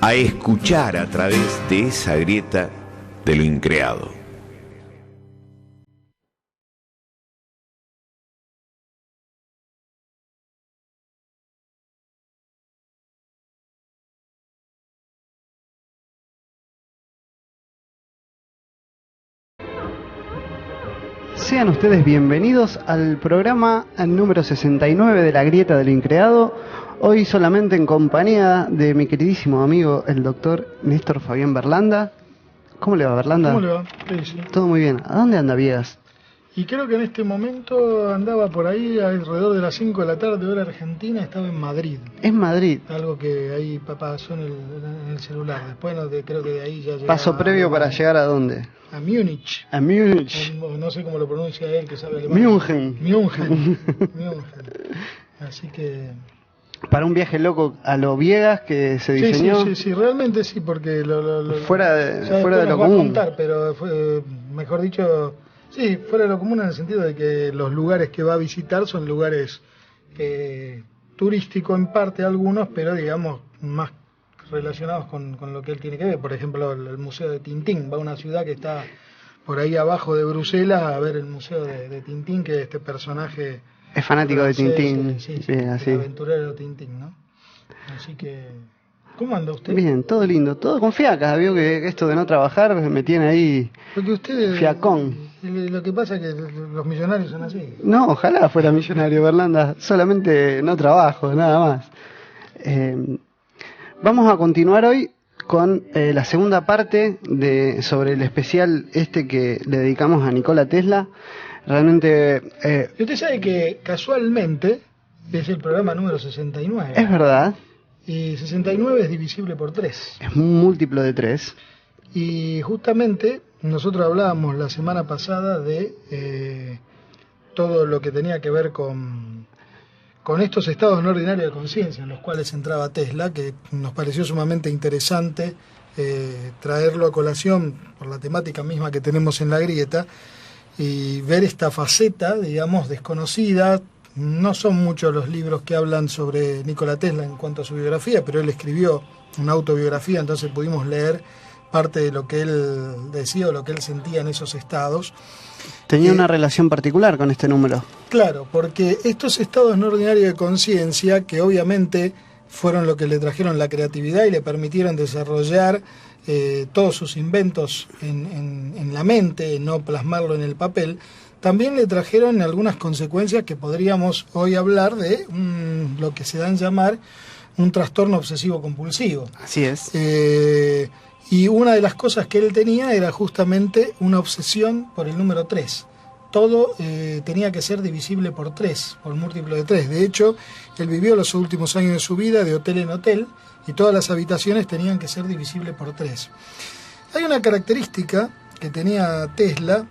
a escuchar a través de esa grieta de lo increado. Sean ustedes bienvenidos al programa número 69 de La Grieta de lo Increado. Hoy solamente en compañía de mi queridísimo amigo, el doctor Néstor Fabián Berlanda. ¿Cómo le va, Berlanda? ¿Cómo le va? Sí. Todo muy bien. ¿A dónde anda Viegas? Y creo que en este momento andaba por ahí alrededor de las 5 de la tarde, hora argentina, estaba en Madrid. Es Madrid. Algo que ahí pasó en el celular. Después creo que de ahí ya llegaba. Paso previo para llegar a dónde? A Múnich. A Múnich. No sé cómo lo pronuncia él, que sabe alemán. München. Así que... Para un viaje loco a lo Viegas que se diseñó. Sí, realmente sí, porque fuera de lo común. Contar, pero fue, mejor dicho, sí, fuera de lo común en el sentido de que los lugares que va a visitar son lugares turísticos en parte algunos, pero digamos más relacionados con lo que él tiene que ver. Por ejemplo, el Museo de Tintín, va a una ciudad que está por ahí abajo de Bruselas a ver el Museo de Tintín, que es este personaje... Es fanático de Tintín. Sí, bien, así. El aventurero Tintín, ¿no? Así que... ¿Cómo anda usted? Bien, todo lindo, todo con fiaca. Vio que esto de no trabajar me tiene ahí porque usted, fiacón. Lo que pasa es que los millonarios son así. No, ojalá fuera millonario, Berlanda. Solamente no trabajo, nada más. Vamos a continuar hoy con la segunda parte sobre el especial que le dedicamos a Nikola Tesla. Realmente... Y usted sabe que casualmente es el programa número 69. Es verdad. Y 69 es divisible por 3. Es un múltiplo de 3. Y justamente nosotros hablábamos la semana pasada de todo lo que tenía que ver con estos estados no ordinarios de conciencia en los cuales entraba Tesla, que nos pareció sumamente interesante traerlo a colación por la temática misma que tenemos en La Grieta, y ver esta faceta, digamos, desconocida. No son muchos los libros que hablan sobre Nikola Tesla en cuanto a su biografía, pero él escribió una autobiografía, entonces pudimos leer parte de lo que él decía o lo que él sentía en esos estados. Tenía una relación particular con este número. Claro, porque estos estados no ordinarios de conciencia, que obviamente fueron lo que le trajeron la creatividad y le permitieron desarrollar todos sus inventos en la mente, no plasmarlo en el papel, también le trajeron algunas consecuencias que podríamos hoy hablar de lo que se dan a llamar un trastorno obsesivo compulsivo. Así es. Y una de las cosas que él tenía era justamente una obsesión por el número 3. Todo tenía que ser divisible por 3, por múltiplo de 3. De hecho, él vivió los últimos años de su vida de hotel en hotel, y todas las habitaciones tenían que ser divisibles por 3. Hay una característica que tenía Tesla,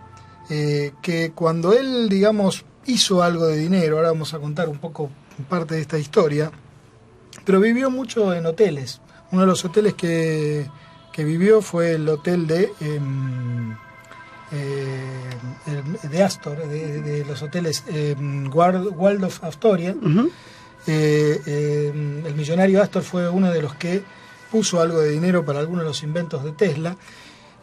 que cuando él, digamos, hizo algo de dinero, ahora vamos a contar un poco parte de esta historia, pero vivió mucho en hoteles. Uno de los hoteles que vivió fue el hotel de Astor, de los hoteles Waldorf Astoria. Uh-huh. El millonario Astor fue uno de los que puso algo de dinero para algunos de los inventos de Tesla,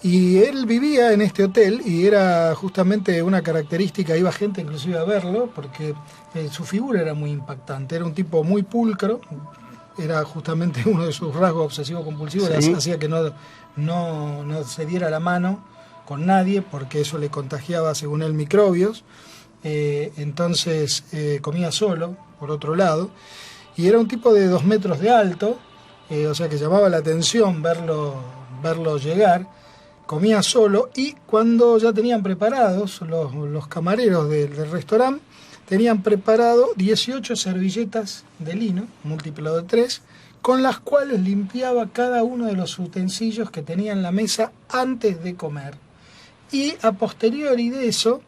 y él vivía en este hotel, y era justamente una característica, iba gente inclusive a verlo porque su figura era muy impactante. Era un tipo muy pulcro, era justamente uno de sus rasgos obsesivos compulsivos. Sí. Hacía que no se diera la mano con nadie porque eso le contagiaba, según él, microbios. Entonces comía solo, por otro lado, y era un tipo de 2 metros de alto, o sea que llamaba la atención verlo llegar. Comía solo, y cuando ya tenían preparados los camareros del restaurante, tenían preparado 18 servilletas de lino, múltiplo de 3, con las cuales limpiaba cada uno de los utensilios que tenía en la mesa antes de comer. Y a posteriori de eso,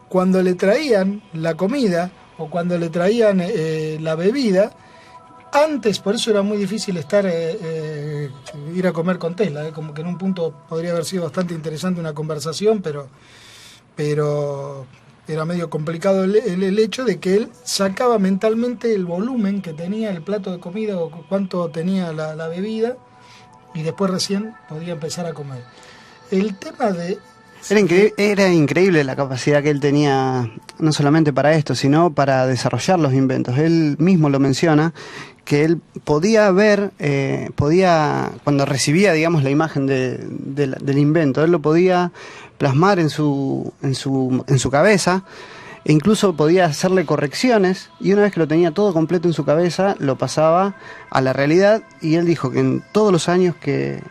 cuando le traían la comida o cuando le traían la bebida, antes, por eso era muy difícil ir a comer con Tesla, como que en un punto podría haber sido bastante interesante una conversación, pero era medio complicado el hecho de que él sacaba mentalmente el volumen que tenía el plato de comida o cuánto tenía la bebida, y después recién podía empezar a comer. El tema de... Era increíble la capacidad que él tenía, no solamente para esto, sino para desarrollar los inventos. Él mismo lo menciona, que él podía ver, cuando recibía, digamos, la imagen del invento, él lo podía plasmar en su cabeza, e incluso podía hacerle correcciones, y una vez que lo tenía todo completo en su cabeza, lo pasaba a la realidad, y él dijo que en todos los años que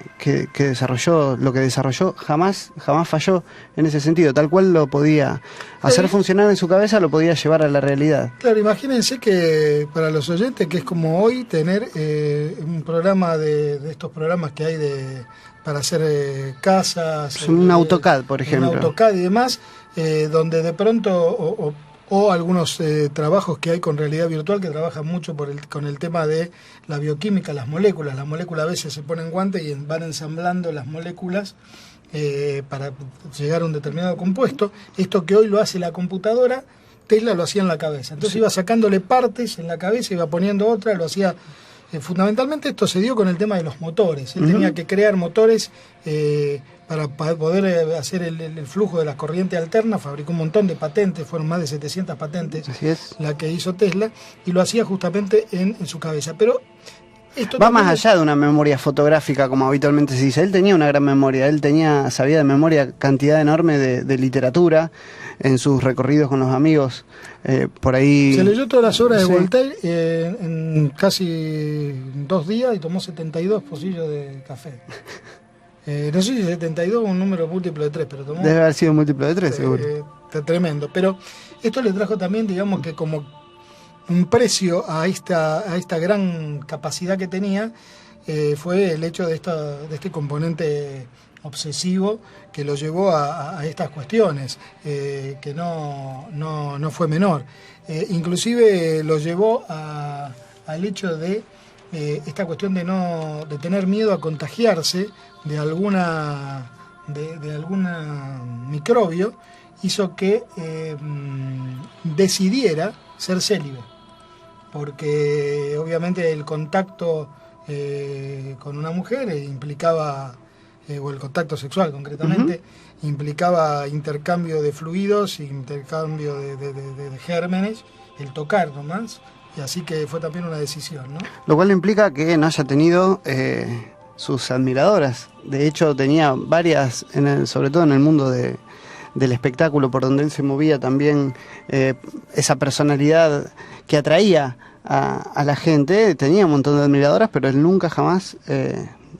desarrolló, lo que desarrolló, jamás falló en ese sentido. Tal cual lo podía hacer funcionar en su cabeza, lo podía llevar a la realidad. Claro, imagínense que para los oyentes, que es como hoy tener un programa de estos programas que hay para hacer casas. Un AutoCAD, por ejemplo. Un AutoCAD y demás, donde de pronto, o algunos trabajos que hay con realidad virtual que trabajan mucho con el tema de la bioquímica, las moléculas. Las moléculas a veces se ponen guantes y van ensamblando las moléculas para llegar a un determinado compuesto. Esto que hoy lo hace la computadora, Tesla lo hacía en la cabeza. Entonces iba sacándole partes en la cabeza, iba poniendo otra, lo hacía... fundamentalmente esto se dio con el tema de los motores. Él tenía que crear motores para poder hacer el flujo de la corriente alterna. Fabricó un montón de patentes, fueron más de 700 patentes la que hizo Tesla, y lo hacía justamente en su cabeza. Pero esto va más allá de una memoria fotográfica, como habitualmente se dice. Él tenía una gran memoria, sabía de memoria cantidad enorme de literatura en sus recorridos con los amigos. Por ahí se leyó todas las obras de Voltaire en casi 2 días y tomó 72 pocillos de café. No sé si 72 es un número múltiplo de 3, pero tomó... Debe haber sido múltiplo de 3, seguro. Tremendo. Pero esto le trajo también, digamos, que como un precio a esta gran capacidad que tenía, fue el hecho de este componente obsesivo que lo llevó a estas cuestiones, que no fue menor. Inclusive lo llevó al hecho de esta cuestión de tener miedo a contagiarse de alguna microbio, hizo que decidiera ser célibe, porque obviamente el contacto con una mujer implicaba, o el contacto sexual concretamente, implicaba intercambio de fluidos, intercambio de gérmenes, el tocar nomás, y así que fue también una decisión, ¿no? Lo cual implica que no haya tenido sus admiradoras. De hecho, tenía varias, sobre todo en el mundo del espectáculo, por donde él se movía también, esa personalidad que atraía a la gente. Tenía un montón de admiradoras, pero él nunca jamás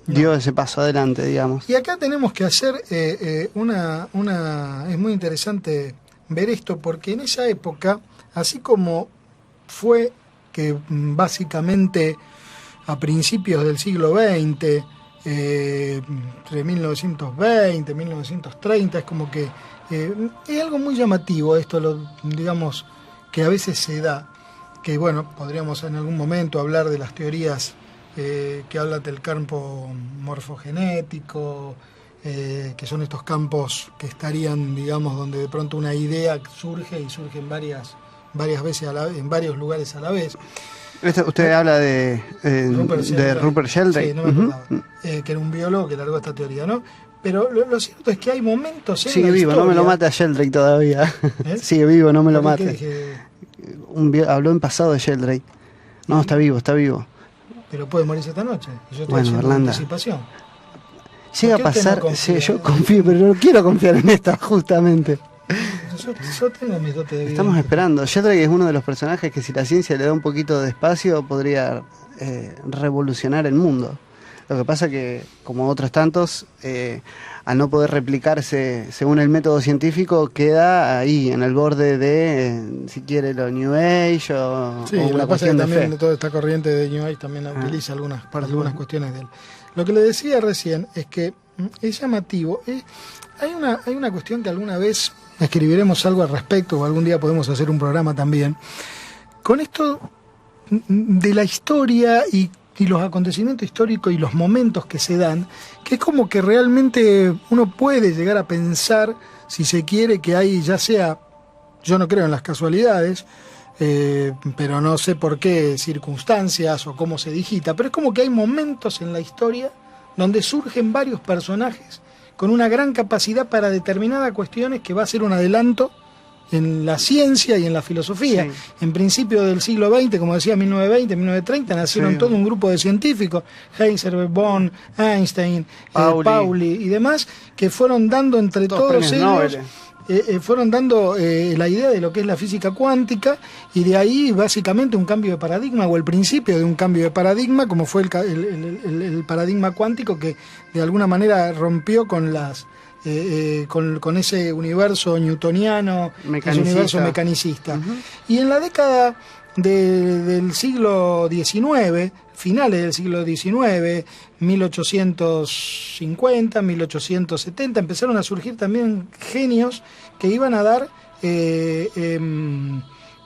dio ese paso adelante, digamos. Y acá tenemos que hacer es muy interesante ver esto, porque en esa época, así como fue que básicamente a principios del siglo XX, entre 1920 y 1930, es como que es algo muy llamativo esto, digamos, que a veces se da, que bueno, podríamos en algún momento hablar de las teorías que hablan del campo morfogenético, que son estos campos que estarían, digamos, donde de pronto una idea surge y surgen varias veces en varios lugares a la vez. Usted habla de Rupert Sheldrake. Sí, no me acordaba. Que era un biólogo que largó esta teoría, ¿no? Pero lo cierto es que hay momentos en Sigue la vivo, historia... no me lo mate a Sheldrake todavía. Sigue vivo, no me lo mate. Habló en pasado de Sheldrake. No, está vivo. Pero puede morirse esta noche. Yo estoy bueno, haciendo Erlanda, anticipación. Llega a pasar, sí, yo confío, pero no quiero confiar en esta, justamente. Yo tengo mis dotes de vida. Estamos esperando. Sheldrake es uno de los personajes que, si la ciencia le da un poquito de espacio, podría revolucionar el mundo. Lo que pasa que, como otros tantos, al no poder replicarse según el método científico, queda ahí, en el borde de, si quiere, lo New Age o una cuestión de fe. Toda esta corriente de New Age también utiliza algunas cuestiones de él. Lo que le decía recién es que es llamativo. Hay una cuestión que alguna vez escribiremos algo al respecto, o algún día podemos hacer un programa también, con esto de la historia y los acontecimientos históricos y los momentos que se dan, que es como que realmente uno puede llegar a pensar, si se quiere, que hay ya sea Yo no creo en las casualidades, pero no sé por qué circunstancias o cómo se digita, pero es como que hay momentos en la historia donde surgen varios personajes con una gran capacidad para determinadas cuestiones que va a ser un adelanto en la ciencia y en la filosofía. Sí. En principio del siglo XX, como decía, 1920, 1930, nacieron todo un grupo de científicos, Heisenberg, Born, Einstein, Pauli y demás, que fueron dando entre todos ellos... fueron dando la idea de lo que es la física cuántica, y de ahí básicamente un cambio de paradigma, o el principio de un cambio de paradigma, como fue el paradigma cuántico, que de alguna manera rompió con las con ese universo newtoniano, ese universo mecanicista. Uh-huh. Y en la década del siglo XIX, finales del siglo XIX, 1850, 1870, empezaron a surgir también genios que iban a dar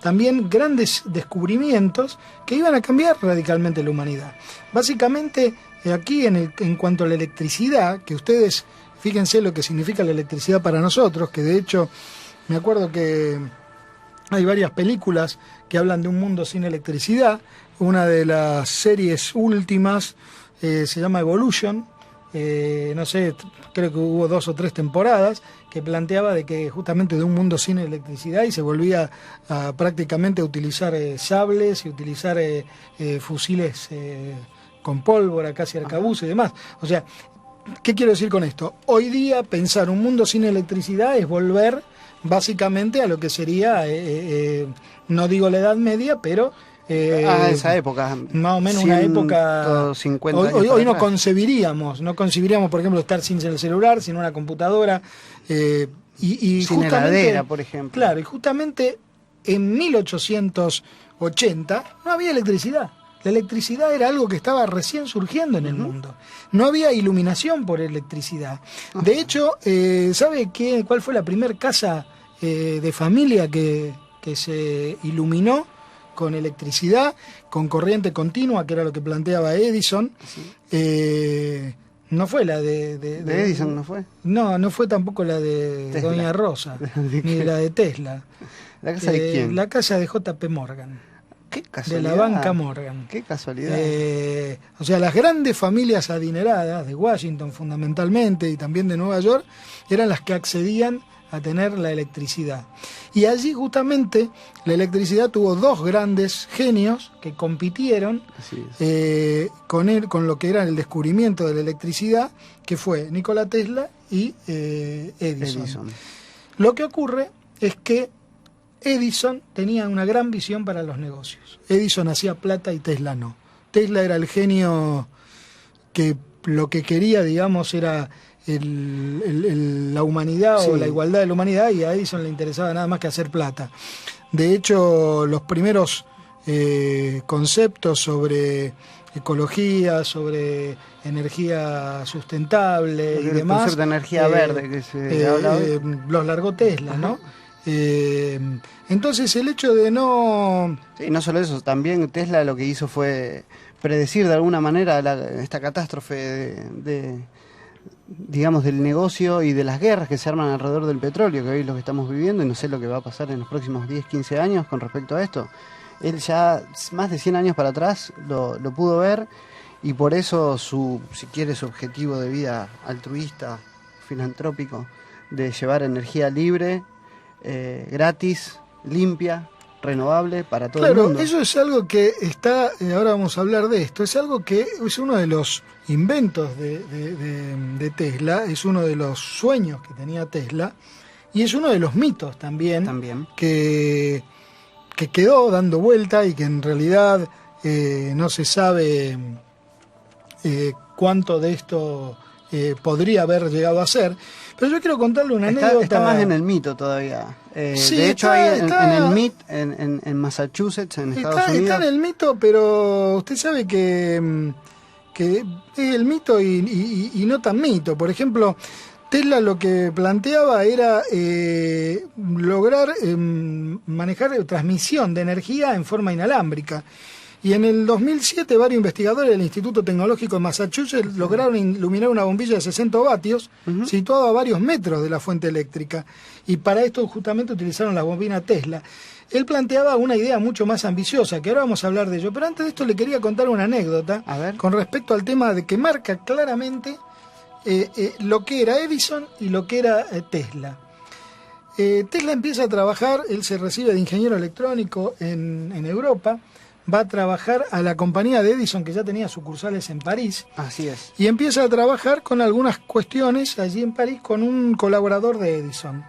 también grandes descubrimientos que iban a cambiar radicalmente la humanidad. Básicamente, aquí en cuanto a la electricidad, que ustedes, fíjense lo que significa la electricidad para nosotros, que de hecho, me acuerdo que hay varias películas que hablan de un mundo sin electricidad. Una de las series últimas se llama Evolution, no sé, creo que hubo 2 o 3 temporadas, que planteaba de que justamente de un mundo sin electricidad, y se volvía prácticamente a utilizar sables y utilizar fusiles con pólvora, casi arcabuz y demás. O sea, ¿qué quiero decir con esto? Hoy día pensar un mundo sin electricidad es volver básicamente a lo que sería, no digo la Edad Media, pero... esa época. Más o menos una época... Hoy no concebiríamos, por ejemplo, estar sin el celular, sin una computadora. Y sin heladera, por ejemplo. Claro, y justamente en 1880 no había electricidad. La electricidad era algo que estaba recién surgiendo en el mundo. No había iluminación por electricidad. De hecho, ¿sabe cuál fue la primera casa de familia que se iluminó con electricidad, con corriente continua, que era lo que planteaba Edison? Sí. No fue la de Edison, ¿no fue? No fue tampoco la de Tesla. Doña Rosa, ni la de Tesla. ¿La casa de quién? La casa de J.P. Morgan. Qué casualidad. De la banca Morgan. Qué casualidad. O sea, las grandes familias adineradas de Washington fundamentalmente y también de Nueva York eran las que accedían a tener la electricidad. Y allí justamente la electricidad tuvo 2 grandes genios que compitieron con lo que era el descubrimiento de la electricidad, que fue Nikola Tesla y Edison. Lo que ocurre es que Edison tenía una gran visión para los negocios. Edison hacía plata y Tesla no. Tesla era el genio que lo que quería, digamos, era la humanidad o la igualdad de la humanidad, y a Edison le interesaba nada más que hacer plata. De hecho, los primeros conceptos sobre ecología, sobre energía sustentable y demás, el concepto de energía verde que se habla hoy, los largó Tesla, ¿no? Entonces el hecho de no... Sí, no solo eso, también Tesla lo que hizo fue predecir de alguna manera esta catástrofe digamos, del negocio y de las guerras que se arman alrededor del petróleo, que hoy es lo que estamos viviendo, y no sé lo que va a pasar en los próximos 10, 15 años con respecto a esto. Él ya más de 100 años para atrás lo pudo ver, y por eso si quiere, su objetivo de vida altruista, filantrópico, de llevar energía libre, gratis, limpia, renovable para todo el mundo. Claro, eso es algo que está, ahora vamos a hablar de esto, es algo que es uno de los inventos de Tesla, es uno de los sueños que tenía Tesla, y es uno de los mitos también. Que quedó dando vuelta y que en realidad no se sabe cuánto de esto podría haber llegado a ser. Pero yo quiero contarle una anécdota. Está más en el mito todavía. Sí, de hecho, hay en el MIT, en Massachusetts, en Estados Unidos. Está en el mito, pero usted sabe que es el mito y no tan mito. Por ejemplo, Tesla lo que planteaba era lograr manejar transmisión de energía en forma inalámbrica. Y en el 2007 varios investigadores del Instituto Tecnológico de Massachusetts lograron iluminar una bombilla de 60 vatios situada a varios metros de la fuente eléctrica. Y para esto justamente utilizaron la bobina Tesla. Él planteaba una idea mucho más ambiciosa, que ahora vamos a hablar de ello. Pero antes de esto le quería contar una anécdota con respecto al tema de que marca claramente lo que era Edison y lo que era Tesla. Tesla empieza a trabajar, él se recibe de ingeniero electrónico en Europa, va a trabajar a la compañía de Edison, que ya tenía sucursales en París. Así es. Y empieza a trabajar con algunas cuestiones allí en París con un colaborador de Edison.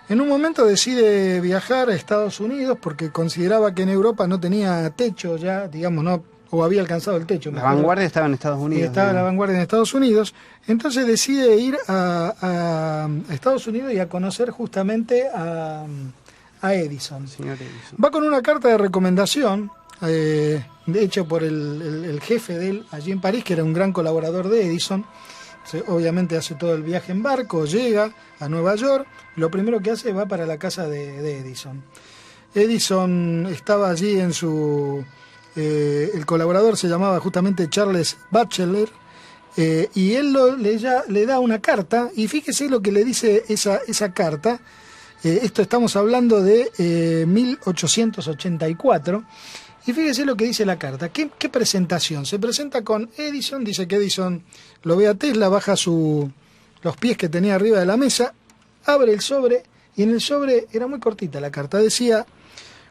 En un momento decide viajar a Estados Unidos porque consideraba que en Europa no tenía techo ya, digamos, no, o había alcanzado el techo. La vanguardia estaba en Estados Unidos. Estaba la vanguardia en Estados Unidos. Entonces decide ir a Estados Unidos y a conocer justamente a Edison. Señor Edison. Va con una carta de recomendación, hecho por el jefe de él allí en París, que era un gran colaborador de Edison. Obviamente hace todo el viaje en barco, llega a Nueva York, lo primero que hace va para la casa de Edison. Edison estaba allí en su... el colaborador se llamaba justamente Charles Batchelor, y él le da una carta, y fíjese lo que le dice esa carta. Esto estamos hablando de 1884. Y fíjese lo que dice la carta. ¿Qué presentación? Se presenta con Edison, dice que Edison lo ve a Tesla, baja los pies que tenía arriba de la mesa, abre el sobre, y en el sobre era muy cortita la carta. Decía: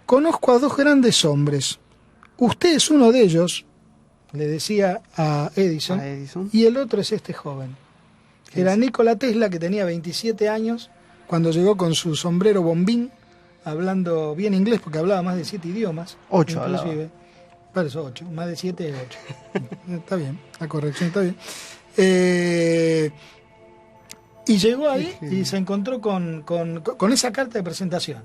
conozco a dos grandes hombres. Usted es uno de ellos, le decía a Edison, y el otro es este joven. Era Nikola Tesla, que tenía 27 años, cuando llegó con su sombrero bombín, hablando bien inglés, porque hablaba más de 7 idiomas. 8 inclusive. Por eso 8, más de 7 es 8. Está bien, la corrección está bien. Y llegó ahí y se encontró con esa carta de presentación,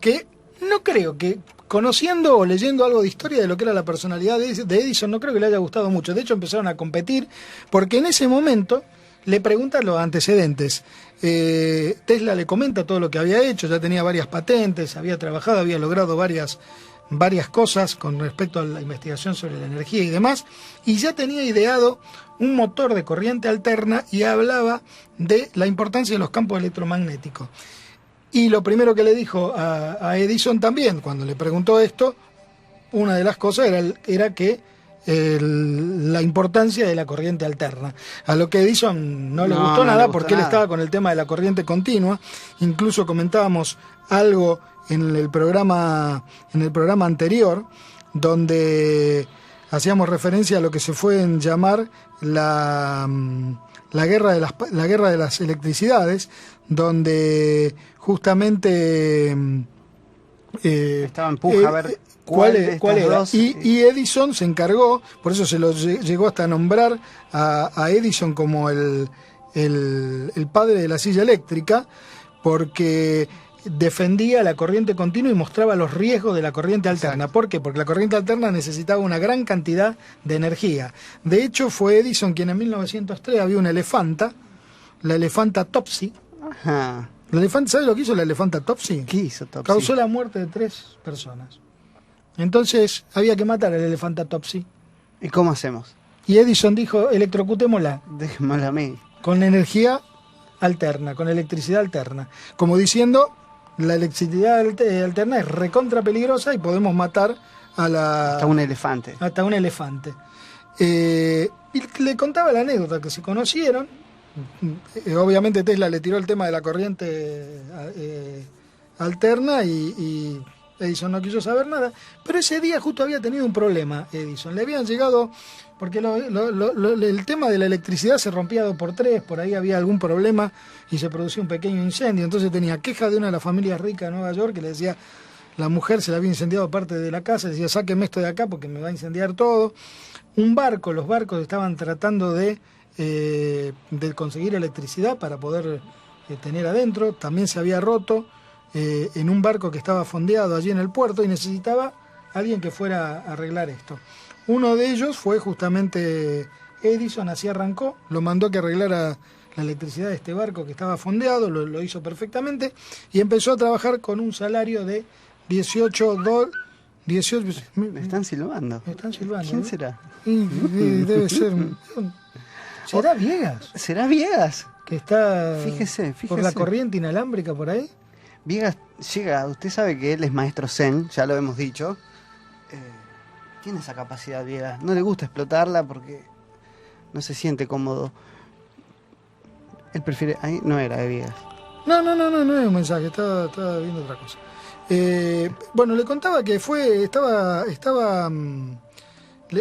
que no creo que, conociendo o leyendo algo de historia de lo que era la personalidad de Edison, no creo que le haya gustado mucho. De hecho, empezaron a competir, porque en ese momento le preguntan los antecedentes. Tesla le comenta todo lo que había hecho, ya tenía varias patentes, había trabajado, había logrado varias cosas con respecto a la investigación sobre la energía y demás, y ya tenía ideado un motor de corriente alterna y hablaba de la importancia de los campos electromagnéticos. Y lo primero que le dijo a Edison también, cuando le preguntó esto, una de las cosas era que la importancia de la corriente alterna. A lo que Edison no le gustó nada, porque él estaba con el tema de la corriente continua. Incluso comentábamos algo en el programa anterior, donde hacíamos referencia a lo que se fue en llamar la guerra de las electricidades, donde justamente estaba en puja a ver cuál era. Y Edison se encargó, por eso se lo llegó hasta a nombrar a Edison como el padre de la silla eléctrica, porque defendía la corriente continua y mostraba los riesgos de la corriente alterna. Exacto. ¿Por qué? Porque la corriente alterna necesitaba una gran cantidad de energía. De hecho, fue Edison quien en 1903 había una elefanta, la elefanta Topsy. Ajá. La elefanta, ¿sabe lo que hizo la elefanta Topsy? ¿Qué hizo Topsy? Causó la muerte de 3 personas. Entonces había que matar a la elefanta Topsy. ¿Y cómo hacemos? Y Edison dijo: electrocutémosla. Déjemosla a mí. Con energía alterna, con electricidad alterna. Como diciendo, la electricidad alterna es recontra peligrosa y podemos matar hasta un elefante. Hasta un elefante. Y le contaba la anécdota que se conocieron. Obviamente Tesla le tiró el tema de la corriente alterna y Edison no quiso saber nada, pero ese día justo había tenido un problema Edison. Le habían llegado, porque el tema de la electricidad se rompía 2x3, por ahí había algún problema y se producía un pequeño incendio. Entonces tenía queja de una de las familias ricas de Nueva York, que le decía, la mujer se le había incendiado parte de la casa, decía: sáquenme esto de acá porque me va a incendiar todo. Los barcos estaban tratando de conseguir electricidad para poder tener adentro. También se había roto en un barco que estaba fondeado allí en el puerto y necesitaba alguien que fuera a arreglar esto. Uno de ellos fue justamente Edison. Así arrancó, lo mandó a que arreglara la electricidad de este barco que estaba fondeado, lo hizo perfectamente y empezó a trabajar con un salario de $18 18. Me están silbando. Me están silbando. ¿Quién ¿no? será? Debe ser. ¿Será Viegas? ¿Será Viegas? Que está Fíjese. por la corriente inalámbrica por ahí. Viegas llega, usted sabe que él es maestro zen, ya lo hemos dicho. Tiene esa capacidad Viegas. No le gusta explotarla porque no se siente cómodo. Él prefiere... Ahí no era de Viegas. No es un mensaje, estaba viendo otra cosa. Bueno, le contaba que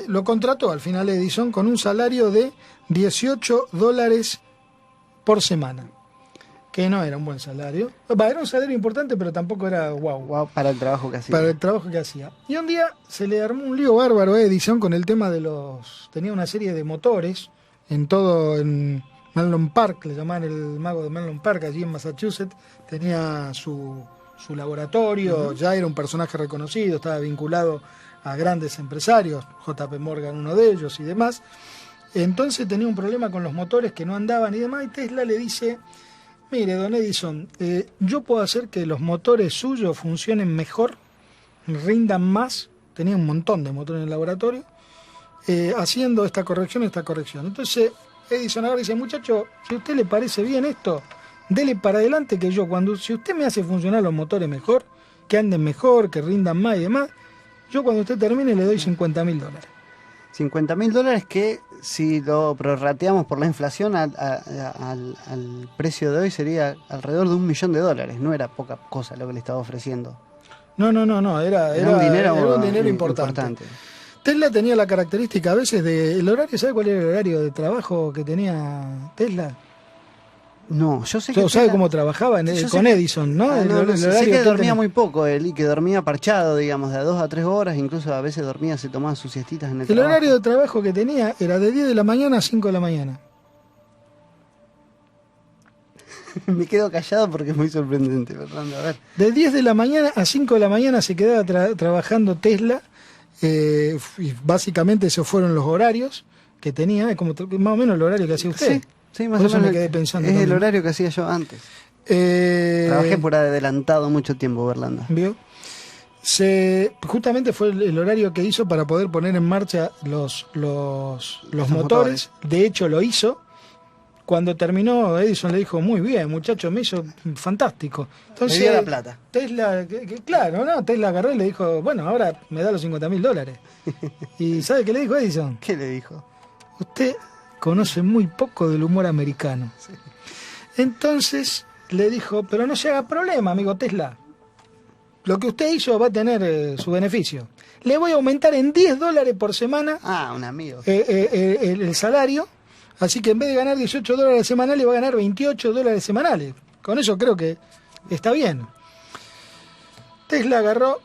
lo contrató al final Edison con un salario de $18 por semana, que no era un buen salario. Era un salario importante, pero tampoco era wow Para el trabajo que hacía. para el trabajo que hacía. Y un día se le armó un lío bárbaro a Edison con el tema de tenía una serie de motores en Menlo Park, le llamaban el mago de Menlo Park, allí en Massachusetts. Tenía su laboratorio, ya era un personaje reconocido, estaba vinculado a grandes empresarios, JP Morgan uno de ellos y demás. Entonces tenía un problema con los motores que no andaban y demás, y Tesla le dice: mire, don Edison, yo puedo hacer que los motores suyos funcionen mejor, rindan más, tenía un montón de motores en el laboratorio, haciendo esta corrección. Entonces Edison ahora dice: muchacho, si a usted le parece bien esto, dele para adelante, que si usted me hace funcionar los motores mejor, que anden mejor, que rindan más y demás, yo cuando usted termine le doy $50.000. $50.000 que, si lo prorrateamos por la inflación al precio de hoy, sería alrededor de $1 millón. No era poca cosa lo que le estaba ofreciendo. No, era un dinero importante. Tesla tenía la característica a veces el horario. ¿Sabe cuál era el horario de trabajo que tenía Tesla? No, yo sé que... ¿Sabe cómo trabajaba con Edison, no? Sé que dormía muy poco él, y que dormía parchado, digamos, de a 2 a 3 horas, incluso a veces dormía, se tomaba sus siestitas en el trabajo. El horario de trabajo que tenía era de 10 de la mañana a 5 de la mañana. Me quedo callado porque es muy sorprendente, Fernando. A ver. De 10 de la mañana a 5 de la mañana se quedaba trabajando Tesla, y básicamente esos fueron los horarios que tenía, como más o menos el horario que hacía usted. Sí, más por o eso menos me quedé pensando. Es también. el horario que hacía yo antes. Trabajé por adelantado mucho tiempo, Berlanda. ¿Vio? Justamente fue el horario que hizo para poder poner en marcha los motores. De hecho, lo hizo. Cuando terminó, Edison le dijo: muy bien, muchacho, me hizo fantástico. Entonces, me dio la plata. Tesla, Tesla agarró y le dijo: bueno, ahora me da los $50.000. ¿Y sabe qué le dijo Edison? ¿Qué le dijo? Usted conoce muy poco del humor americano. Sí. Entonces le dijo: pero no se haga problema, amigo Tesla. Lo que usted hizo va a tener su beneficio. Le voy a aumentar en $10 por semana un amigo. El salario. Así que en vez de ganar $18 semanales, va a ganar $28 semanales. Con eso creo que está bien. Tesla agarró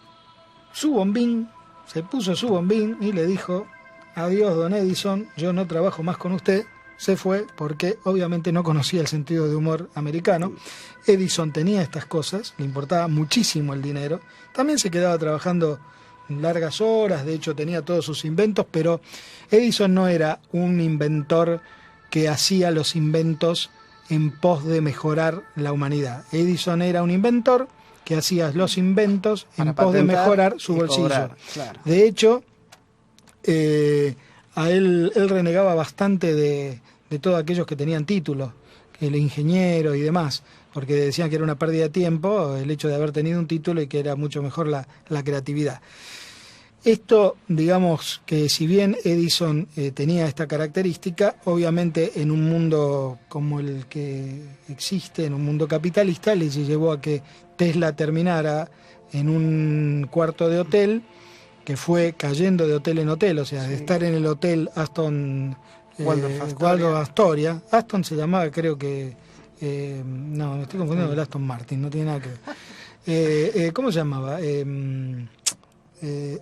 su bombín, se puso su bombín y le dijo: adiós, don Edison, yo no trabajo más con usted. Se fue porque obviamente no conocía el sentido de humor americano. Edison tenía estas cosas, le importaba muchísimo el dinero. También se quedaba trabajando largas horas, de hecho tenía todos sus inventos, pero Edison no era un inventor que hacía los inventos en pos de mejorar la humanidad. Edison era un inventor que hacía los inventos en pos de mejorar su bolsillo. Cobrar, claro. De hecho, a él renegaba bastante de todos aquellos que tenían títulos, el ingeniero y demás, porque decían que era una pérdida de tiempo el hecho de haber tenido un título y que era mucho mejor la creatividad. Esto, digamos que si bien Edison tenía esta característica, obviamente en un mundo como el que existe, en un mundo capitalista, le llevó a que Tesla terminara en un cuarto de hotel, que fue cayendo de hotel en hotel, o sea, de estar en el hotel Aston Waldorf Astoria. Aston se llamaba, creo que... no, me estoy confundiendo con el Aston Martin, no tiene nada que ver. ¿Cómo se llamaba?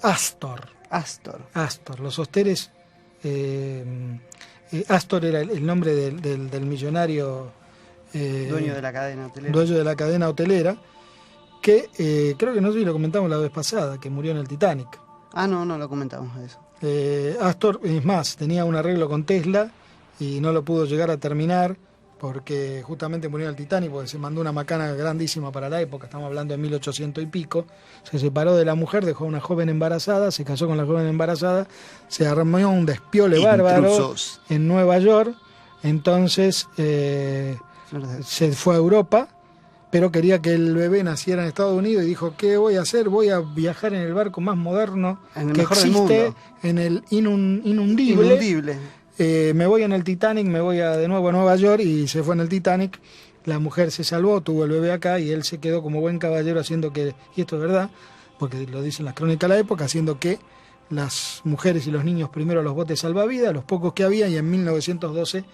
Astor. Los hoteles... Astor era el nombre del millonario... dueño de la cadena hotelera. Dueño de la cadena hotelera, que creo que no sé si lo comentamos la vez pasada, que murió en el Titanic. No lo comentamos eso. Astor, es más, tenía un arreglo con Tesla y no lo pudo llegar a terminar porque justamente murió en el Titanic, porque se mandó una macana grandísima para la época, estamos hablando de 1800 y pico, se separó de la mujer, dejó a una joven embarazada, se casó con la joven embarazada, se armó un despiole bárbaro en Nueva York, entonces se fue a Europa, pero quería que el bebé naciera en Estados Unidos y dijo, ¿qué voy a hacer? Voy a viajar en el barco más moderno que existe, en el inundible. Me voy en el Titanic, me voy de nuevo a Nueva York, y se fue en el Titanic. La mujer se salvó, tuvo el bebé acá y él se quedó como buen caballero haciendo que, y esto es verdad, porque lo dicen las crónicas de la época, haciendo que las mujeres y los niños primero los botes salvavidas, los pocos que había, y en 1912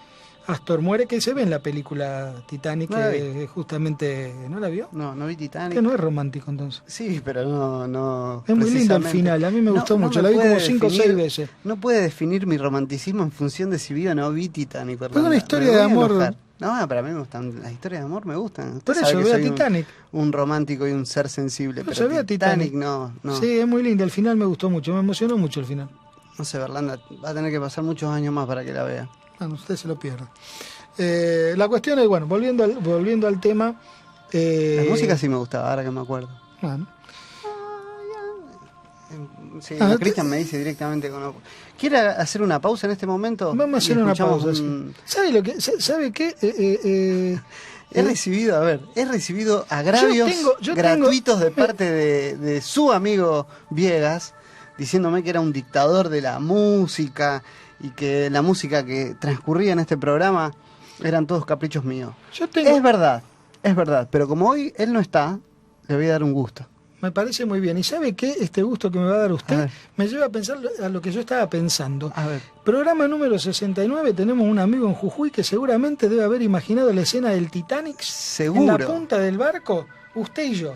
Astor muere, que se ve en la película Titanic, que justamente... ¿No la vio? No vi Titanic. Que no es romántico entonces. Sí, pero no. Es muy lindo el final, a mí me gustó mucho, la vi como 5 o 6 veces. No puede definir mi romanticismo en función de si vi o no vi Titanic. Es una historia de amor. No, para mí me gustan, las historias de amor me gustan. Por eso vea Titanic. Un romántico y un ser sensible. Por eso vea Titanic no. Sí, es muy lindo, el final me gustó mucho, me emocionó mucho el final. No sé, Berlanda, va a tener que pasar muchos años más para que la vea. Bueno, usted se lo pierde. La cuestión es, bueno, volviendo al tema... La música sí me gustaba, ahora que me acuerdo. Bueno. Sí, Cristian me dice directamente con... ¿Quiere hacer una pausa en este momento? Vamos a hacer una pausa. ¿Sabe qué? He recibido agravios gratuitos de parte de su amigo Viegas, diciéndome que era un dictador de la música y que la música que transcurría en este programa eran todos caprichos míos. Es verdad, pero como hoy él no está, le voy a dar un gusto. Me parece muy bien. ¿Y sabe qué? Este gusto que me va a dar usted me lleva a pensar a lo que yo estaba pensando. A ver. Programa número 69, tenemos un amigo en Jujuy que seguramente debe haber imaginado la escena del Titanic. Seguro. En la punta del barco, usted y yo.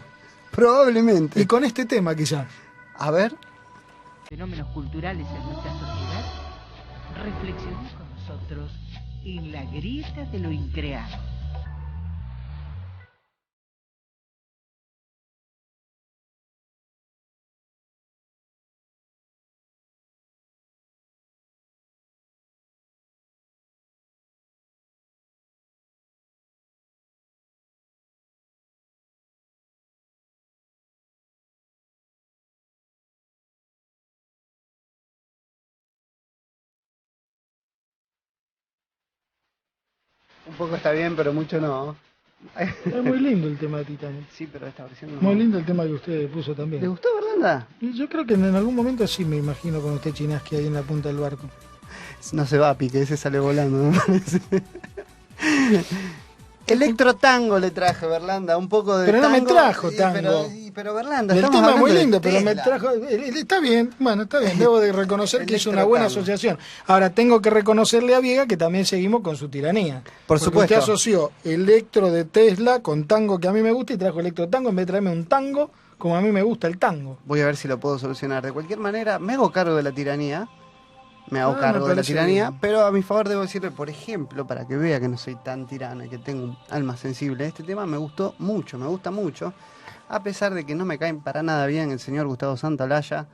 Probablemente. Y con este tema quizá. A ver. Fenómenos culturales en nuestra sociedad, reflexionemos con nosotros en la grieta de lo increado. Un poco está bien, pero mucho no. Es muy lindo el tema de Titanic. Sí, pero esta versión no. Muy lindo el tema que usted puso también. ¿Le gustó, Berlanda? Y yo creo que en algún momento sí me imagino con usted Chinaski ahí en la punta del barco. No se va a pique, ese sale volando, me parece. Electro tango le traje, Berlanda, un poco de pero tango. No me trajo tango. Pero Berlanda, el tema es muy lindo, pero Tesla. me trajo... Está bien, debo de reconocer que hizo una buena asociación. Ahora, tengo que reconocerle a Viega que también seguimos con su tiranía. Por supuesto. Usted asoció electro de Tesla con tango que a mí me gusta y trajo electro tango en vez de traerme un tango como a mí me gusta el tango. Voy a ver si lo puedo solucionar. De cualquier manera, me hago cargo de la tiranía. Pero a mi favor debo decirle, por ejemplo, para que vea que no soy tan tirano y que tengo un alma sensible, este tema me gusta mucho, a pesar de que no me caen para nada bien el señor Gustavo Santaolalla,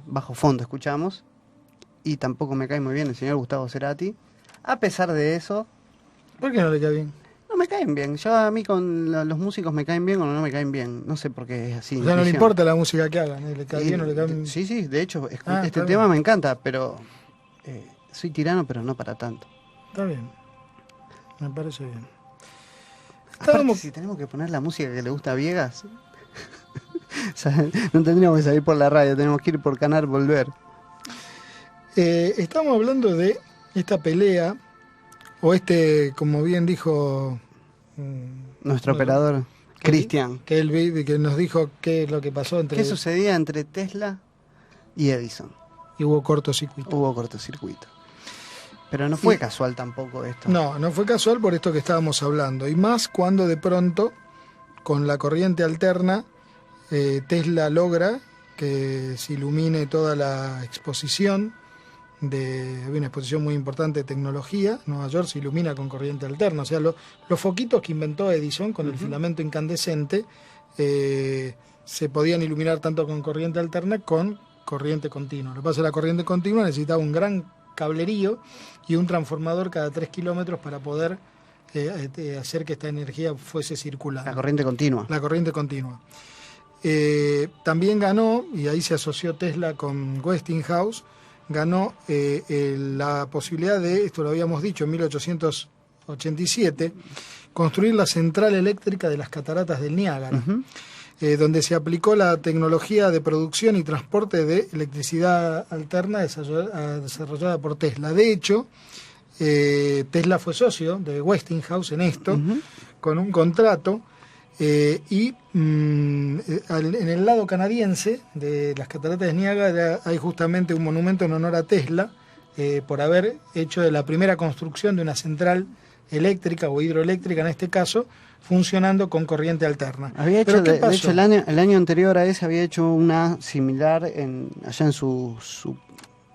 bajo fondo escuchamos, y tampoco me cae muy bien el señor Gustavo Cerati. A pesar de eso... ¿Por qué no le cae bien? No me caen bien. A mí con los músicos me caen bien o no me caen bien. No sé por qué es así. O sea, no le importa la música que hagan, ¿le cae bien o le cae bien? Sí, de hecho, este tema me encanta, pero soy tirano, pero no para tanto. Está bien, me parece bien. Aparte, si tenemos que poner la música que le gusta a Viegas, o sea, no tendríamos que salir por la radio, tenemos que ir por Canal Volver. Estamos hablando de esta pelea, o como bien dijo... nuestro operador, Cristian. Que nos dijo qué es lo que pasó entre... ¿Qué sucedía entre Tesla y Edison? Y hubo cortocircuito. Pero no fue casual tampoco esto. No fue casual por esto que estábamos hablando. Y más cuando de pronto, con la corriente alterna, Tesla logra que se ilumine toda la exposición. Había una exposición muy importante de tecnología. Nueva York se ilumina con corriente alterna. O sea, los foquitos que inventó Edison con el filamento incandescente se podían iluminar tanto con corriente alterna con corriente continua. Lo que pasa es que la corriente continua necesitaba un gran cablerío y un transformador cada 3 kilómetros para poder hacer que esta energía fuese circulando. La corriente continua. La corriente continua. También ganó, y ahí se asoció Tesla con Westinghouse, ganó la posibilidad de, esto lo habíamos dicho en 1887, construir la central eléctrica de las cataratas del Niágara, donde se aplicó la tecnología de producción y transporte de electricidad alterna desarrollada por Tesla. De hecho, Tesla fue socio de Westinghouse en esto, con un contrato, y en el lado canadiense de las cataratas de Niágara hay justamente un monumento en honor a Tesla por haber hecho de la primera construcción de una central eléctrica o hidroeléctrica en este caso, funcionando con corriente alterna. Había hecho, de hecho el año anterior a ese había hecho una similar allá en su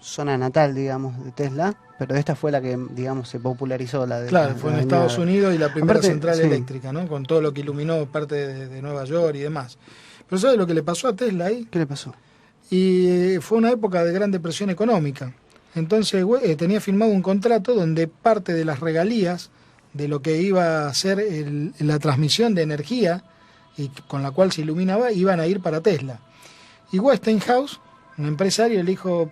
zona natal, digamos, de Tesla, pero esta fue la que, digamos, se popularizó. Claro, fue en Estados Unidos y la primera central eléctrica, ¿no? Con todo lo que iluminó parte de Nueva York y demás. Pero ¿sabes lo que le pasó a Tesla ahí? ¿Qué le pasó? Y fue una época de gran depresión económica. Entonces tenía firmado un contrato donde parte de las regalías de lo que iba a ser la transmisión de energía y con la cual se iluminaba iban a ir para Tesla. Y Westinghouse, un empresario, le dijo: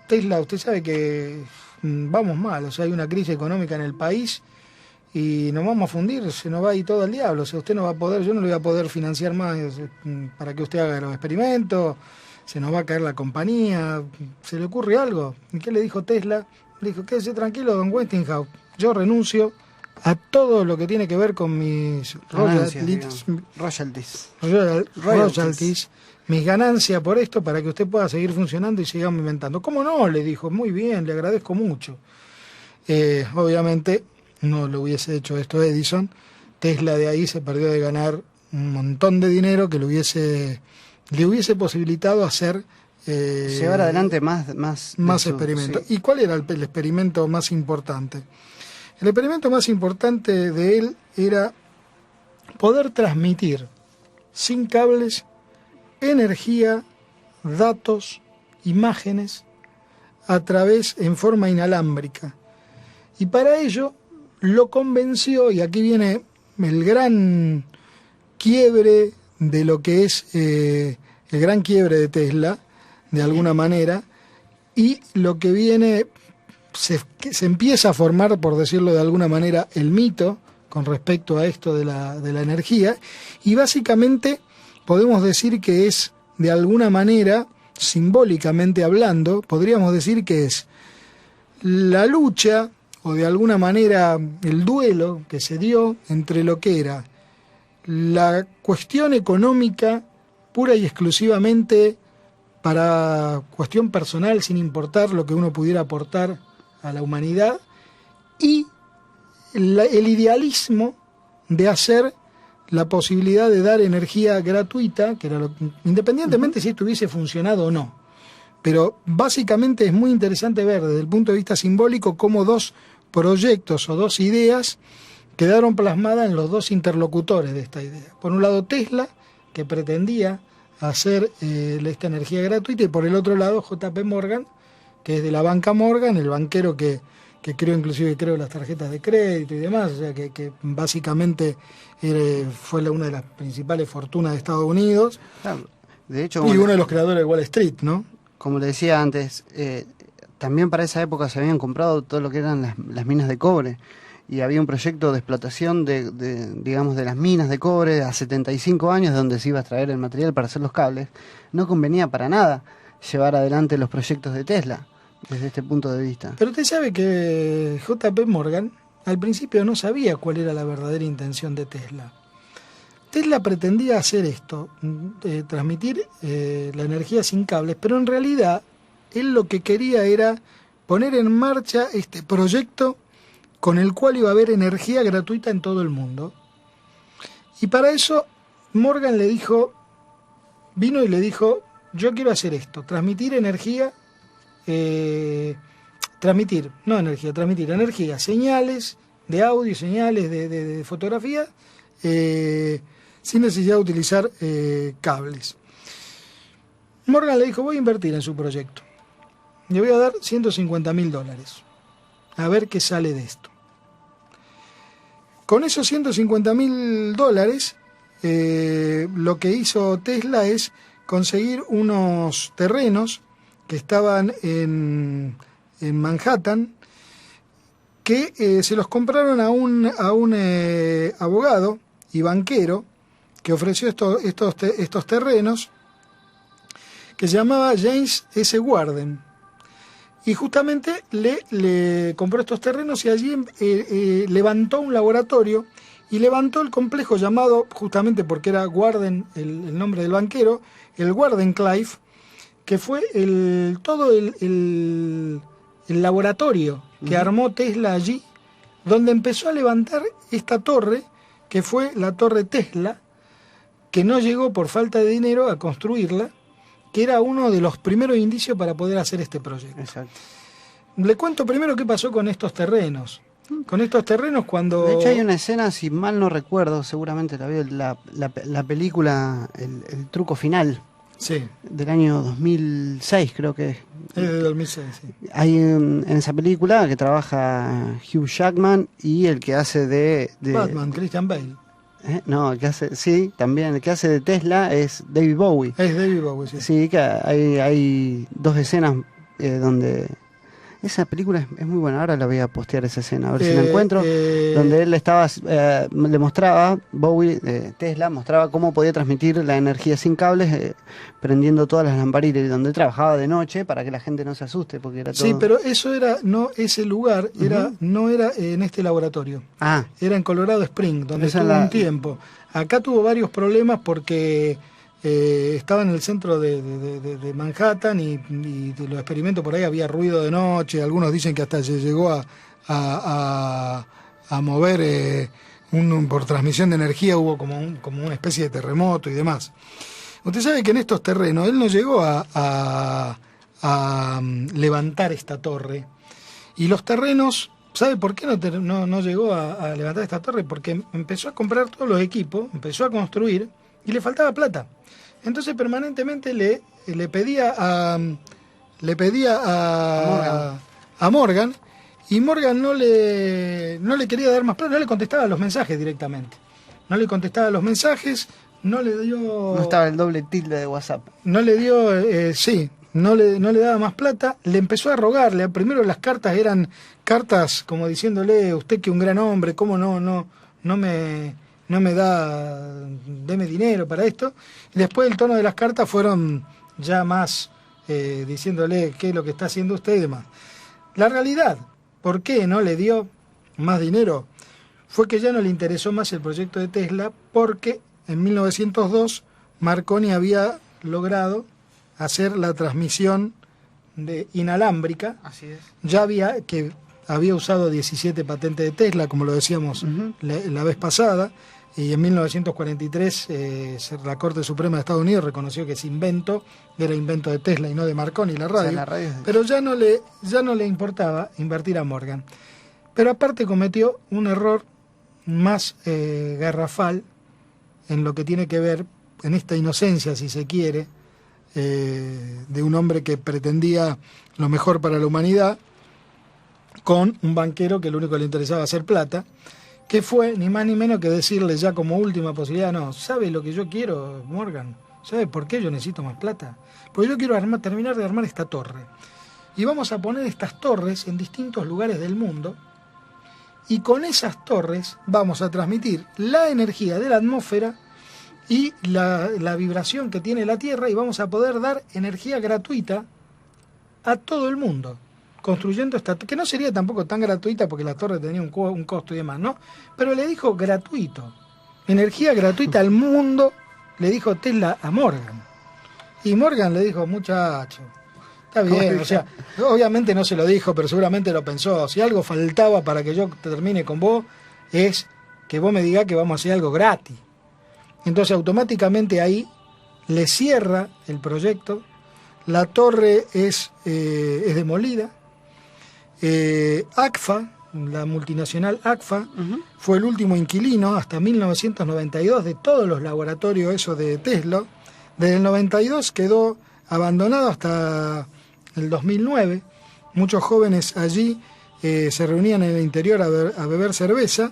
Tesla, usted sabe que vamos mal, o sea, hay una crisis económica en el país y nos vamos a fundir, se nos va a ir todo al diablo, o sea, usted no va a poder, yo no le voy a poder financiar más para que usted haga los experimentos, se nos va a caer la compañía, ¿se le ocurre algo? ¿Y qué le dijo Tesla? Le dijo: quédese tranquilo, don Westinghouse, yo renuncio a todo lo que tiene que ver con mis royalties, mis ganancias por esto, para que usted pueda seguir funcionando y sigamos inventando. ¿Cómo no? Le dijo: muy bien, le agradezco mucho. Obviamente no le hubiese hecho esto Edison. Tesla de ahí se perdió de ganar un montón de dinero que le hubiese posibilitado hacer llevar adelante más experimentos. Sí. ¿Y cuál era el experimento más importante? El experimento más importante de él era poder transmitir sin cables energía, datos, imágenes en forma inalámbrica. Y para ello lo convenció, y aquí viene el gran quiebre de lo que es el gran quiebre de Tesla, de alguna manera, y lo que viene, se empieza a formar, por decirlo de alguna manera, el mito con respecto a esto de la energía, y básicamente podemos decir que es, de alguna manera, simbólicamente hablando, podríamos decir que es la lucha, o de alguna manera el duelo que se dio entre lo que era la cuestión económica pura y exclusivamente para cuestión personal, sin importar lo que uno pudiera aportar a la humanidad, y el idealismo de hacer la posibilidad de dar energía gratuita, que era independientemente si esto hubiese funcionado o no. Pero básicamente es muy interesante ver desde el punto de vista simbólico cómo dos proyectos o dos ideas quedaron plasmadas en los dos interlocutores de esta idea. Por un lado Tesla, que pretendía hacer esta energía gratuita, y por el otro lado JP Morgan, que es de la banca Morgan, el banquero que creó las tarjetas de crédito y demás, o sea que básicamente fue una de las principales fortunas de Estados Unidos. Claro, de hecho, y uno de los creadores de Wall Street, ¿no? Como le decía antes, también para esa época se habían comprado todo lo que eran las minas de cobre, y había un proyecto de explotación digamos, de las minas de cobre a 75 años, de donde se iba a extraer el material para hacer los cables. No convenía para nada llevar adelante los proyectos de Tesla desde este punto de vista. Pero usted sabe que JP Morgan al principio no sabía cuál era la verdadera intención de Tesla. Tesla pretendía hacer esto, transmitir la energía sin cables, pero en realidad él lo que quería era poner en marcha este proyecto con el cual iba a haber energía gratuita en todo el mundo. Y para eso Morgan vino y le dijo: yo quiero hacer esto, transmitir energía, transmitir señales de audio, señales de fotografía, sin necesidad de utilizar cables. Morgan le dijo: voy a invertir en su proyecto. le voy a dar $150.000. A ver qué sale de esto. Con esos $150.000, lo que hizo Tesla es conseguir unos terrenos que estaban en Manhattan, que se los compraron a un abogado y banquero que ofreció estos terrenos, que se llamaba James S. Warden. Y justamente le compró estos terrenos y allí levantó un laboratorio y levantó el complejo llamado, justamente porque era Warden el nombre del banquero, el Wardenclyffe, que fue todo el laboratorio que armó Tesla allí, donde empezó a levantar esta torre, que fue la Torre Tesla, que no llegó por falta de dinero a construirla, que era uno de los primeros indicios para poder hacer este proyecto. Exacto. Le cuento primero qué pasó con estos terrenos. Con estos terrenos cuando... De hecho hay una escena, si mal no recuerdo, seguramente la vio, la película el truco final, Sí, del año 2006 creo que es. es de 2006, sí. Hay en esa película que trabaja Hugh Jackman y el que hace de Batman, Christian Bale. no, el que hace, sí, también el que hace de Tesla es David Bowie. Es David Bowie, sí. Sí, que hay dos escenas donde... Esa película es muy buena, ahora la voy a postear esa escena, a ver si la encuentro, donde él estaba, le mostraba, Bowie, Tesla, mostraba cómo podía transmitir la energía sin cables, prendiendo todas las lamparitas, donde él trabajaba de noche para que la gente no se asuste, porque era todo... Sí, pero eso era, no, ese lugar no era en este laboratorio, era en Colorado Springs, donde esa estuvo un tiempo. Acá tuvo varios problemas porque... estaba en el centro de Manhattan y de los experimentos por ahí había ruido de noche, algunos dicen que hasta se llegó a mover por transmisión de energía, hubo como una especie de terremoto y demás. Usted sabe que en estos terrenos él no llegó a levantar esta torre, y los terrenos, ¿sabe por qué no llegó a levantar esta torre? Porque empezó a comprar todos los equipos, empezó a construir y le faltaba plata. Entonces permanentemente le pedía a Morgan, y Morgan no le quería dar más plata, no le contestaba los mensajes directamente. No le contestaba los mensajes, no le dio... No estaba el doble tilde de WhatsApp. No le dio, no le daba más plata, le empezó a rogarle. Primero las cartas eran cartas como diciéndole, usted que un gran hombre, ¿cómo no me da, deme dinero para esto? Y después el tono de las cartas fueron ya más diciéndole qué es lo que está haciendo usted y demás. La realidad, ¿por qué no le dio más dinero? Fue que ya no le interesó más el proyecto de Tesla, porque en 1902 Marconi había logrado hacer la transmisión inalámbrica. Así es. Ya había usado 17 patentes de Tesla, como lo decíamos la vez pasada, y en 1943 la Corte Suprema de Estados Unidos reconoció que ese invento era invento de Tesla y no de Marconi, la radio, O sea, la radio pero ya no le importaba invertir a Morgan. Pero aparte cometió un error más garrafal en lo que tiene que ver, en esta inocencia, si se quiere, de un hombre que pretendía lo mejor para la humanidad, con un banquero que lo único que le interesaba hacer plata, que fue ni más ni menos que decirle ya como última posibilidad, no, ¿sabe lo que yo quiero, Morgan? ¿Sabe por qué yo necesito más plata? Porque yo quiero terminar de armar esta torre. Y vamos a poner estas torres en distintos lugares del mundo, y con esas torres vamos a transmitir la energía de la atmósfera y la vibración que tiene la Tierra, y vamos a poder dar energía gratuita a todo el mundo, construyendo esta, que no sería tampoco tan gratuita porque la torre tenía un costo y demás, ¿no? Pero le dijo gratuito, energía gratuita al mundo, le dijo Tesla a Morgan. Y Morgan le dijo, muchacho, está bien, o sea, obviamente no se lo dijo, pero seguramente lo pensó. Si algo faltaba para que yo termine con vos, es que vos me digas que vamos a hacer algo gratis. Entonces automáticamente ahí le cierra el proyecto, la torre es demolida. ACFA, la multinacional ACFA, fue el último inquilino hasta 1992 de todos los laboratorios de Tesla. Desde el 92 quedó abandonado hasta el 2009. Muchos jóvenes allí se reunían en el interior a beber cerveza.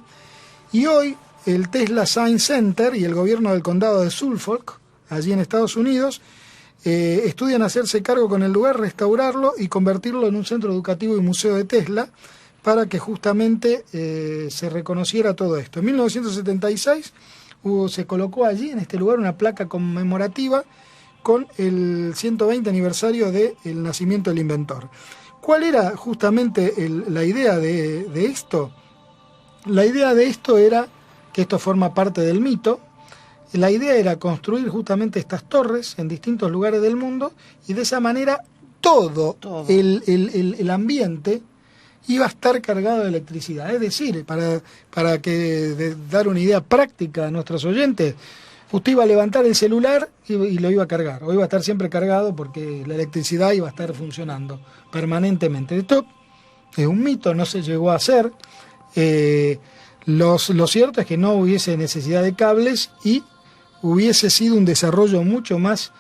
Y hoy el Tesla Science Center y el gobierno del condado de Suffolk, allí en Estados Unidos, estudian hacerse cargo con el lugar, restaurarlo y convertirlo en un centro educativo y museo de Tesla para que justamente se reconociera todo esto. En 1976 se colocó allí, en este lugar, una placa conmemorativa con el 120 aniversario del nacimiento del inventor. ¿Cuál era justamente la idea de esto? La idea de esto era, que esto forma parte del mito, la idea era construir justamente estas torres en distintos lugares del mundo y de esa manera todo. El ambiente iba a estar cargado de electricidad. Es decir, para dar una idea práctica a nuestros oyentes, usted iba a levantar el celular y lo iba a cargar, o iba a estar siempre cargado porque la electricidad iba a estar funcionando permanentemente. Esto es un mito, no se llegó a hacer. Lo cierto es que no hubiese necesidad de cables y hubiese sido un desarrollo mucho más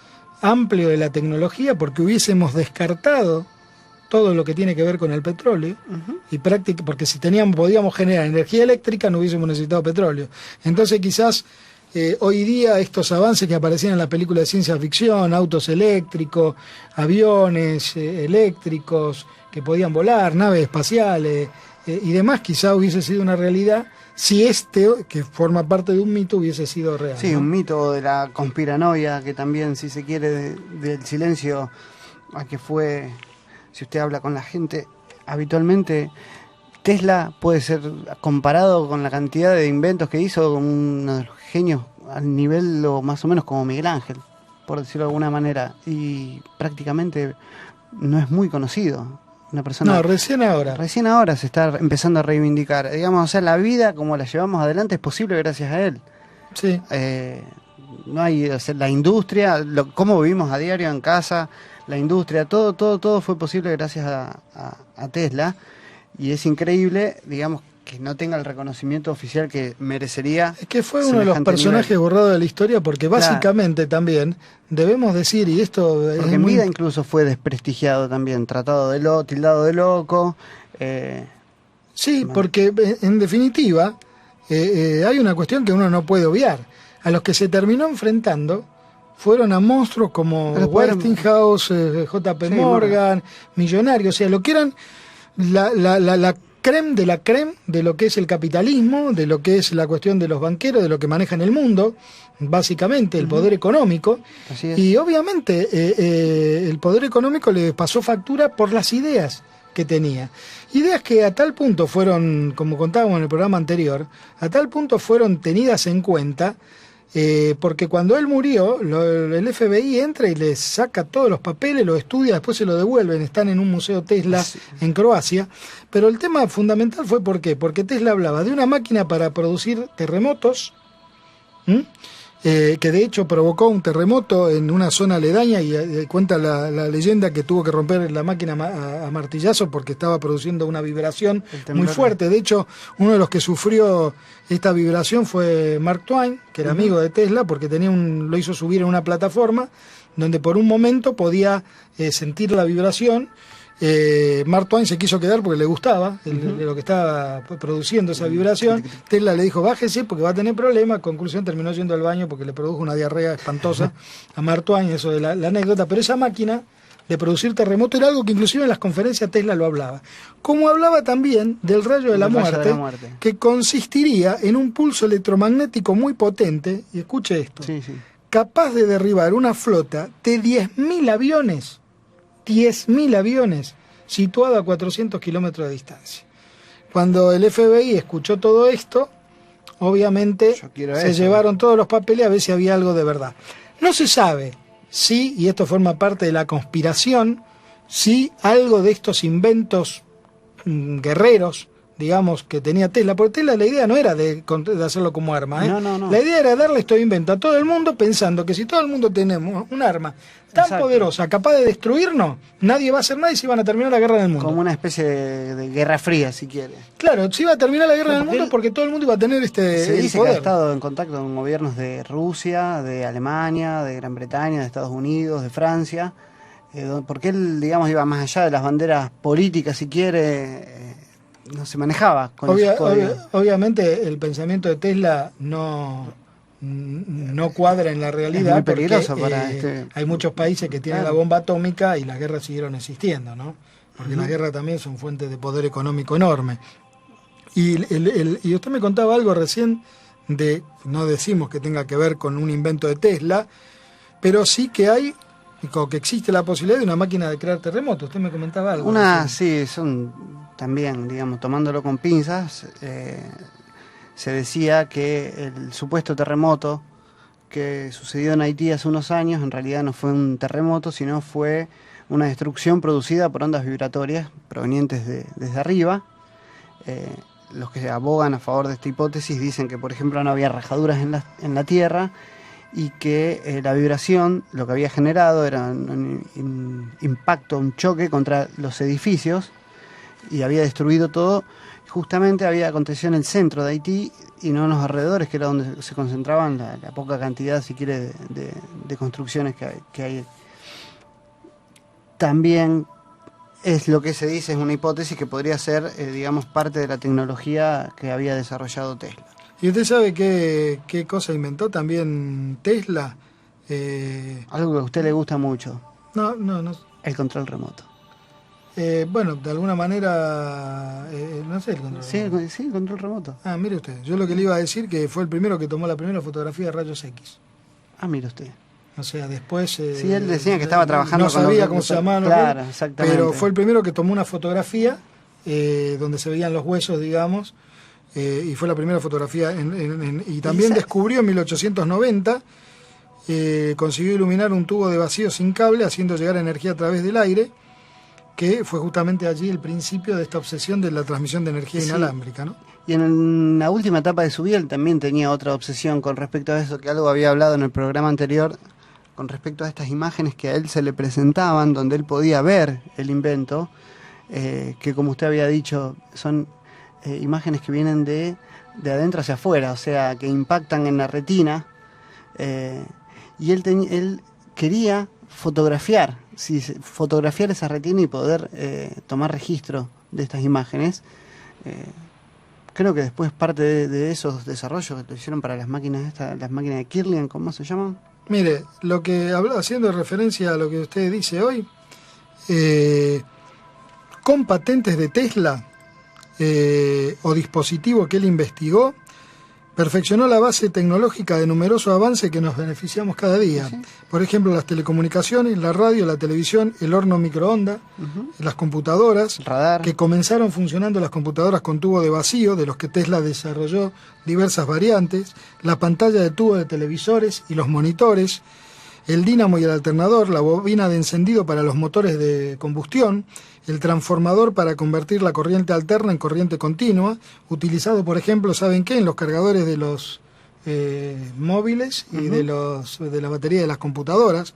amplio de la tecnología, porque hubiésemos descartado todo lo que tiene que ver con el petróleo, y porque si podíamos generar energía eléctrica no hubiésemos necesitado petróleo. Entonces quizás hoy día estos avances que aparecían en la película de ciencia ficción, autos eléctricos, aviones eléctricos que podían volar, naves espaciales y demás, quizás hubiese sido una realidad si que forma parte de un mito, hubiese sido real. Sí, ¿no? Un mito de la conspiranoia, que también, si se quiere, del silencio a que fue, si usted habla con la gente, habitualmente Tesla puede ser comparado con la cantidad de inventos que hizo, como uno de los genios al nivel o más o menos como Miguel Ángel, por decirlo de alguna manera, y prácticamente no es muy conocido. Una persona, no, recién ahora se está empezando a reivindicar. Digamos, o sea, la vida como la llevamos adelante es posible gracias a él. Sí. No hay, o sea, la industria, cómo vivimos a diario en casa, la industria, todo fue posible gracias a Tesla. Y es increíble, digamos, que no tenga el reconocimiento oficial que merecería. Es que fue uno de los personajes borrados de la historia, porque básicamente también debemos decir, y esto porque en vida incluso fue desprestigiado también, tildado de loco. Sí, porque en definitiva hay una cuestión que uno no puede obviar. A los que se terminó enfrentando fueron a monstruos como Westinghouse, JP Morgan, millonarios, o sea, lo que eran la creme de la creme de lo que es el capitalismo, de lo que es la cuestión de los banqueros, de lo que manejan el mundo, básicamente el poder económico. Así es. Y obviamente el poder económico le pasó factura por las ideas que tenía. Ideas que a tal punto fueron, como contábamos en el programa anterior, a tal punto fueron tenidas en cuenta, porque cuando él murió, el FBI entra y le saca todos los papeles, los estudia, después se lo devuelven, están en un museo Tesla en Croacia. Pero el tema fundamental fue ¿por qué? Porque Tesla hablaba de una máquina para producir terremotos, que de hecho provocó un terremoto en una zona aledaña, y cuenta la leyenda que tuvo que romper la máquina a martillazo porque estaba produciendo una vibración muy fuerte. De hecho, uno de los que sufrió esta vibración fue Mark Twain, que era amigo de Tesla, porque lo hizo subir en una plataforma donde por un momento podía sentir la vibración. Mark Twain se quiso quedar porque le gustaba lo que estaba produciendo esa vibración. Tesla le dijo bájese porque va a tener problemas. Conclusión, terminó yendo al baño porque le produjo una diarrea espantosa a Mark Twain, eso de la anécdota. Pero esa máquina de producir terremoto era algo que inclusive en las conferencias Tesla lo hablaba, como hablaba también del rayo de la muerte, que consistiría en un pulso electromagnético muy potente, y escuche esto, capaz de derribar una flota de 10.000 aviones 10.000 aviones situados a 400 kilómetros de distancia. Cuando el FBI escuchó todo esto, obviamente se llevaron todos los papeles a ver si había algo de verdad. No se sabe si, y esto forma parte de la conspiración, si algo de estos inventos guerreros, digamos, que tenía Tesla, porque Tesla la idea no era de hacerlo como arma, No. La idea era darle estos inventos a todo el mundo, pensando que si todo el mundo tenemos un arma tan poderosa, capaz de destruirnos, nadie va a hacer nada y se iban a terminar la guerra en el mundo. Como una especie de guerra fría, si quiere. Claro, se iba a terminar la guerra en el mundo porque todo el mundo iba a tener se dice poder. Que ha estado en contacto con gobiernos de Rusia, de Alemania, de Gran Bretaña, de Estados Unidos, de Francia, porque él, digamos, iba más allá de las banderas políticas, si quiere, no se manejaba con esos códigos. Obviamente el pensamiento de Tesla no cuadra en la realidad, muy peligroso porque hay muchos países que tienen la bomba atómica y las guerras siguieron existiendo, ¿no? Porque las guerras también son fuentes de poder económico enorme. Y usted me contaba algo recién no decimos que tenga que ver con un invento de Tesla, pero sí que hay, que existe la posibilidad de una máquina de crear terremotos. Usted me comentaba algo. Sí, son también, digamos, tomándolo con pinzas, se decía que el supuesto terremoto que sucedió en Haití hace unos años, en realidad no fue un terremoto, sino fue una destrucción producida por ondas vibratorias provenientes desde arriba. Los que abogan a favor de esta hipótesis dicen que, por ejemplo, no había rajaduras en la Tierra y que la vibración lo que había generado era un impacto, un choque contra los edificios y había destruido todo. Justamente había acontecido en el centro de Haití y no en los alrededores, que era donde se concentraban la poca cantidad, si quiere, de construcciones que hay. También es lo que se dice, es una hipótesis que podría ser, digamos, parte de la tecnología que había desarrollado Tesla. ¿Y usted sabe qué cosa inventó también Tesla? Algo que a usted le gusta mucho. No. El control remoto. Bueno, de alguna manera, no sé el control remoto. Sí, el control remoto. Ah, mire usted, yo lo que le iba a decir que fue el primero que tomó la primera fotografía de rayos X. Ah, mire usted. O sea, después... sí, él decía que estaba trabajando no sabía cómo se llamaba, claro, exactamente. Pero fue el primero que tomó una fotografía donde se veían los huesos, digamos, y fue la primera fotografía. Y también descubrió en 1890, consiguió iluminar un tubo de vacío sin cable, haciendo llegar energía a través del aire, que fue justamente allí el principio de esta obsesión de la transmisión de energía inalámbrica, ¿no? Y en la última etapa de su vida él también tenía otra obsesión con respecto a eso, que algo había hablado en el programa anterior, con respecto a estas imágenes que a él se le presentaban, donde él podía ver el invento, que como usted había dicho, son imágenes que vienen de adentro hacia afuera, o sea, que impactan en la retina, y él quería fotografiar esa retina y poder tomar registro de estas imágenes. Creo que después parte de esos desarrollos que lo hicieron para las máquinas de Kirlian, ¿cómo se llaman? Mire, lo que haciendo referencia a lo que usted dice hoy, con patentes de Tesla o dispositivo que él investigó, perfeccionó la base tecnológica de numerosos avances que nos beneficiamos cada día. ¿Sí? Por ejemplo, las telecomunicaciones, la radio, la televisión, el horno microondas, las computadoras, radar. Que comenzaron funcionando las computadoras con tubo de vacío, de los que Tesla desarrolló diversas variantes, la pantalla de tubo de televisores y los monitores, el dínamo y el alternador, la bobina de encendido para los motores de combustión, el transformador para convertir la corriente alterna en corriente continua, utilizado, por ejemplo, ¿saben qué? En los cargadores de los móviles y de la batería de las computadoras,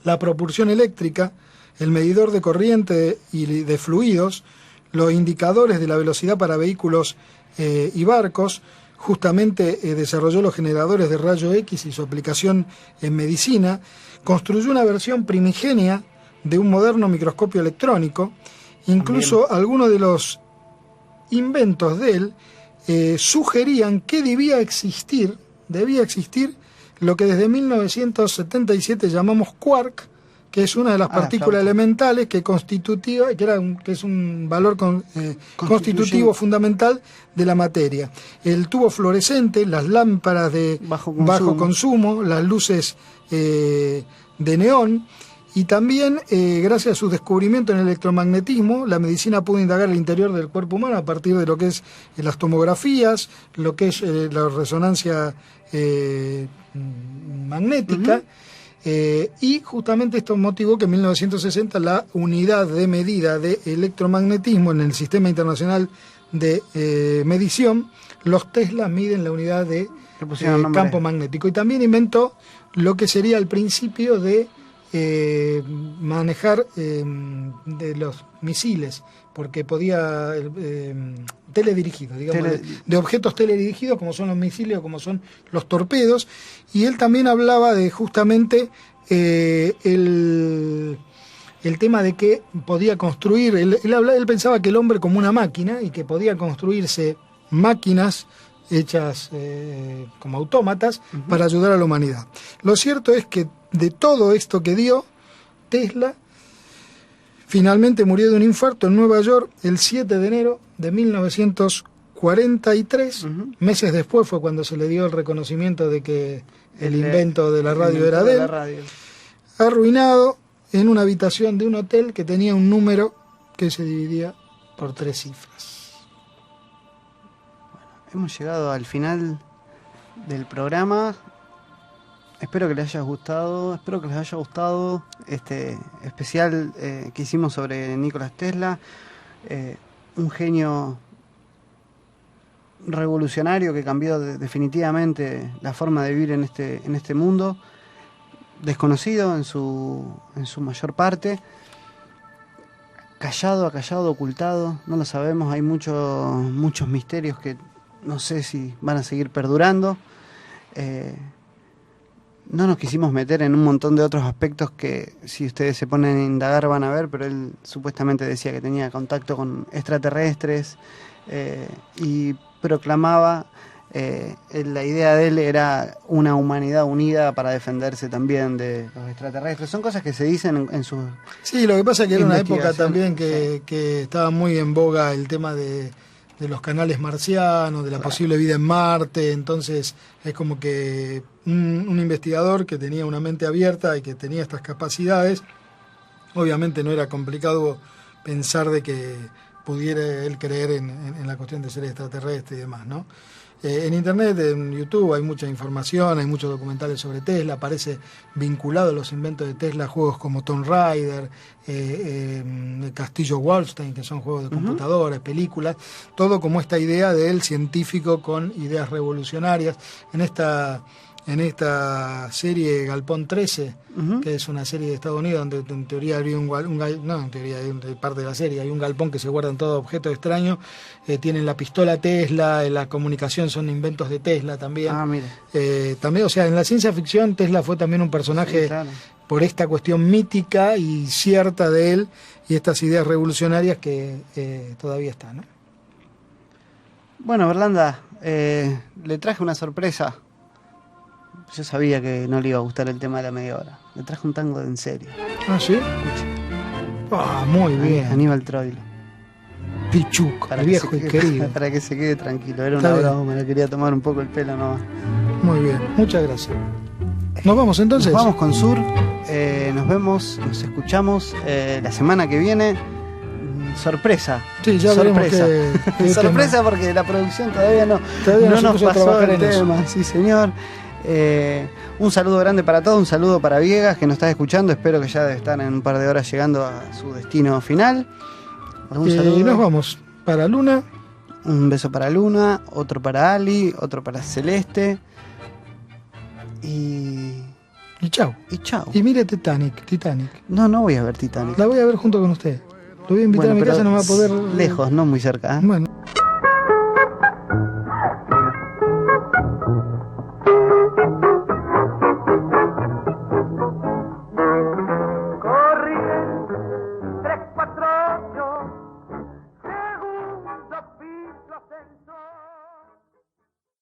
la propulsión eléctrica, el medidor de corriente y de fluidos, los indicadores de la velocidad para vehículos y barcos. Justamente desarrolló los generadores de rayos X y su aplicación en medicina, construyó una versión primigenia de un moderno microscopio electrónico. Incluso algunos de los inventos de él sugerían que debía existir lo que desde 1977 llamamos quark, que es una de las partículas elementales que es un valor constitutivo fundamental de la materia. El tubo fluorescente, las lámparas de bajo consumo, las luces de neón, y también gracias a su descubrimiento en el electromagnetismo, la medicina pudo indagar el interior del cuerpo humano a partir de lo que es las tomografías, lo que es la resonancia magnética. Y justamente esto motivó que en 1960 la unidad de medida de electromagnetismo en el Sistema Internacional de Medición, los Tesla miden la unidad de campo magnético. Y también inventó lo que sería el principio de manejar de los misiles, porque podía teledirigidos, digamos, de objetos teledirigidos, como son los misiles o como son los torpedos. Y él también hablaba de justamente el tema de que podía construir, él pensaba que el hombre como una máquina y que podía construirse máquinas hechas como autómatas para ayudar a la humanidad. Lo cierto es que de todo esto que dio, Tesla finalmente murió de un infarto en Nueva York el 7 de enero de 1943. Meses después fue cuando se le dio el reconocimiento de que el invento de la radio era de él. Arruinado en una habitación de un hotel que tenía un número que se dividía por 3 cifras. Bueno, hemos llegado al final del programa. Espero que les haya gustado, este especial que hicimos sobre Nikola Tesla, un genio revolucionario que cambió definitivamente la forma de vivir en este mundo, desconocido en su mayor parte, callado, ocultado, no lo sabemos, hay muchos misterios que no sé si van a seguir perdurando. No nos quisimos meter en un montón de otros aspectos que si ustedes se ponen a indagar van a ver, pero él supuestamente decía que tenía contacto con extraterrestres y proclamaba, la idea de él era una humanidad unida para defenderse también de los extraterrestres. Son cosas que se dicen en sus... Sí, lo que pasa es que era una época también que estaba muy en boga el tema de los canales marcianos, de la posible vida en Marte. Entonces es como que un investigador que tenía una mente abierta y que tenía estas capacidades, obviamente no era complicado pensar de que pudiera él creer en la cuestión de ser extraterrestre y demás, ¿no? En internet, en YouTube, hay mucha información, hay muchos documentales sobre Tesla, aparece vinculado a los inventos de Tesla juegos como Tomb Raider, el Castillo Wolfenstein, que son juegos de computadoras, películas, todo como esta idea del científico con ideas revolucionarias. En esta serie Galpón 13, que es una serie de Estados Unidos donde en teoría había parte de la serie, hay un galpón que se guardan todos objetos extraños, tienen la pistola Tesla, la comunicación son inventos de Tesla también. También, o sea, en la ciencia ficción Tesla fue también un personaje, sí, claro, por esta cuestión mítica y cierta de él y estas ideas revolucionarias que todavía están, ¿no? Bueno, Berlanda, le traje una sorpresa. Yo sabía que no le iba a gustar el tema de la media hora. Le traje un tango de En Serio. ¿Ah, sí? Escucha. Muy bien. Aníbal Troilo. Pichuco, el viejo y querido. Para que se quede tranquilo. Era una broma, me quería tomar un poco el pelo nomás. Muy bien, muchas gracias. ¿Nos vamos entonces? Nos vamos con Sur. Nos vemos, nos escuchamos la semana que viene. Sorpresa. Sí, ya sorpresa. qué sorpresa tema. Porque la producción todavía no nos pasó el tema. Sí, señor. Un saludo grande para todos, un saludo para Viegas que nos está escuchando, espero que ya debe estar en un par de horas llegando a su destino final. Un saludo. Y nos vamos para Luna. Un beso para Luna, otro para Ali, otro para Celeste y chau. Y mire Titanic. No voy a ver Titanic. La voy a ver junto con usted. Lo voy a invitar a mi casa, no me va a poder... Lejos, no muy cerca, ¿eh? Bueno.